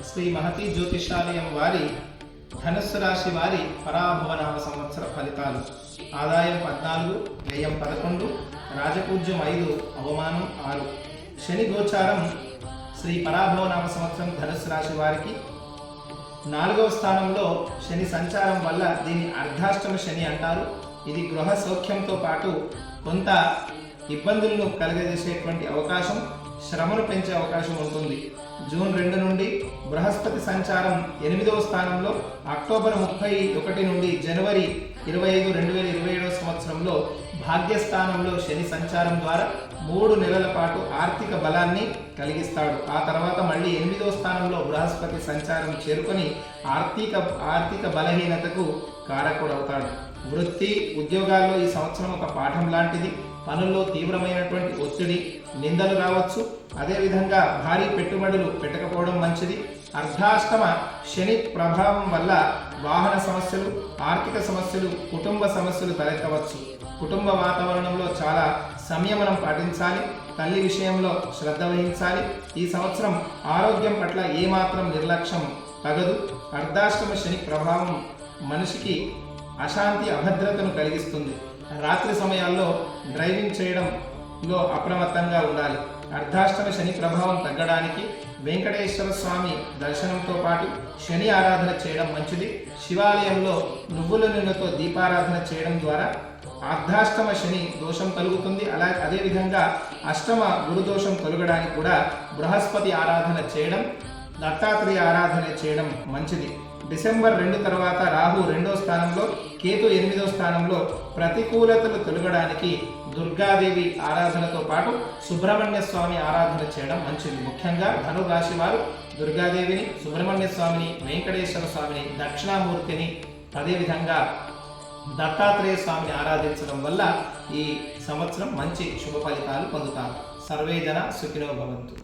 శ్రీ మహతి జ్యోతిషాలయం వారి ధనుస్సు రాశి వారి పరాభవనామ సంవత్సర ఫలితాలు. ఆదాయం 14, వ్యయం 11, రాజపూజ్యం 5, అవమానం 6. శని గోచారం శ్రీ పరాభవనామ సంవత్సరం ధనుస్సు రాశి వారికి 4వ స్థానంలో శని సంచారం వల్ల దీన్ని అర్ధాష్టమ శని అంటారు. ఇది గృహ సౌఖ్యంతో పాటు కొంత ఇబ్బందులను కలుగజేసేటువంటి అవకాశం, శ్రమను పెంచే అవకాశం ఉంటుంది. జూన్ 2 నుండి బృహస్పతి సంచారం 8వ స్థానంలో, అక్టోబర్ 31 నుండి జనవరి 25, 2027 సంవత్సరంలో భాగ్యస్థానంలో శని సంచారం ద్వారా 3 నెలల పాటు ఆర్థిక బలాన్ని కలిగిస్తాడు. ఆ తర్వాత మళ్ళీ 8వ స్థానంలో బృహస్పతి సంచారం చేరుకొని ఆర్థిక బలహీనతకు కారకుడవుతాడు. వృత్తి ఉద్యోగాల్లో ఈ సంవత్సరం ఒక పాఠం లాంటిది. పనుల్లో తీవ్రమైనటువంటి ఒత్తిడి, నిందలు రావచ్చు. అదేవిధంగా భారీ పెట్టుబడులు పెట్టకపోవడం మంచిది. అర్ధాష్టమ శని ప్రభావం వల్ల వాహన సమస్యలు, ఆర్థిక సమస్యలు, కుటుంబ సమస్యలు తలెత్తవచ్చు. కుటుంబ వాతావరణంలో చాలా సంయమనం పాటించాలి. తల్లి విషయంలో శ్రద్ధ వహించాలి. ఈ సంవత్సరం ఆరోగ్యం పట్ల ఏమాత్రం నిర్లక్ష్యం తగదు. అర్ధాష్టమ శని ప్రభావం మనిషికి అశాంతి, అభద్రతను కలిగిస్తుంది. రాత్రి సమయాల్లో డ్రైవింగ్ చేయడంలో అప్రమత్తంగా ఉండాలి. అర్ధాష్టమ శని ప్రభావం తగ్గడానికి వెంకటేశ్వర స్వామి దర్శనంతో పాటు శని ఆరాధన చేయడం మంచిది. శివాలయంలో నువ్వుల నూనెతో దీపారాధన చేయడం ద్వారా అర్ధాష్టమ శని దోషం కలుగుతుంది. అదేవిధంగా అష్టమ గురుదోషం తొలగడానికి కూడా బృహస్పతి ఆరాధన చేయడం, దత్తాత్రేయ ఆరాధన చేయడం మంచిది. డిసెంబర్ 2 తర్వాత రాహు 2వ స్థానంలో, కేతు 8వ స్థానంలో ప్రతికూలతలు తొలగడానికి దుర్గాదేవి ఆరాధనతో పాటు సుబ్రహ్మణ్య స్వామి ఆరాధన చేయడం మంచిది. ముఖ్యంగా ధనురాశి వారు దుర్గాదేవిని, సుబ్రహ్మణ్య స్వామిని, వెంకటేశ్వర స్వామిని, దక్షిణామూర్తిని, అదేవిధంగా దత్తాత్రేయ స్వామిని ఆరాధించడం వల్ల ఈ సంవత్సరం మంచి శుభ ఫలితాలు పొందుతారు. సర్వే జన సుఖినో భవంతు.